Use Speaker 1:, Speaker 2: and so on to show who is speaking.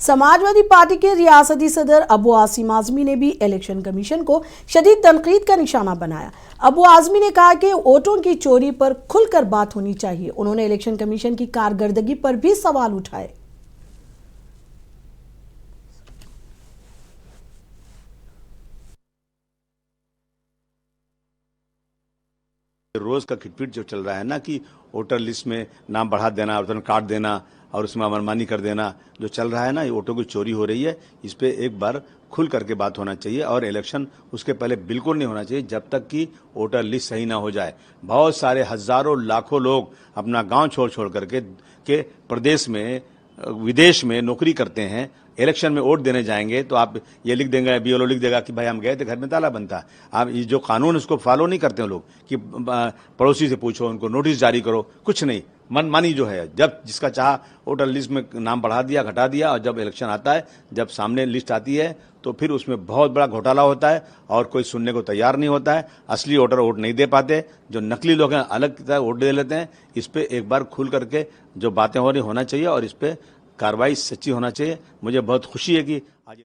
Speaker 1: Samajwadi party के रियासती सदर अबू आसिम आजमी ने भी इलेक्शन कमीशन को शदीद तनकीद का निशाना बनाया। अबू आजमी ने कहा कि वोटों की चोरी पर खुलकर बात होनी चाहिए। उन्होंने इलेक्शन कमीशन की कारकर्दगी पर भी सवाल उठाए।
Speaker 2: रोज का खिटपिट जो चल रहा है ना कि वोटर लिस्ट में नाम बढ़ा देना, वोटर काट देना और उसमें मनमानी कर देना जो चल रहा है ना, ये वोटों की चोरी हो रही है। इस पे एक बार खुल करके बात होना चाहिए और इलेक्शन उसके पहले बिल्कुल नहीं होना चाहिए जब तक कि वोटर लिस्ट सही ना हो जाए। बहुत सारे हजारों लाखों लोग अपना गांव छोड़ करके के प्रदेश में विदेश में नौकरी करते हैं। इलेक्शन में वोट देने जाएंगे तो आप ये लिख देंगे, बीएलओ लिख देगा कि भाई हम गए थे, घर में ताला बंद था। आप ये जो कानून उसको फॉलो नहीं करते हैं लोग कि पड़ोसी से पूछो, उनको नोटिस जारी करो, कुछ नहीं, मनमानी जो है। जब जिसका चाह वोटर लिस्ट में नाम बढ़ा दिया, घटा दिया, और जब इलेक्शन आता है, जब सामने लिस्ट आती है तो फिर उसमें बहुत बड़ा घोटाला होता है और कोई सुनने को तैयार नहीं होता है। असली वोटर वोट नहीं दे पाते, जो नकली लोग हैं अलग तरह वोट दे लेते हैं। इस पे एक बार खुल करके जो बातें हो रही होना चाहिए और इस पे कार्रवाई सच्ची होना चाहिए। मुझे बहुत खुशी है कि आज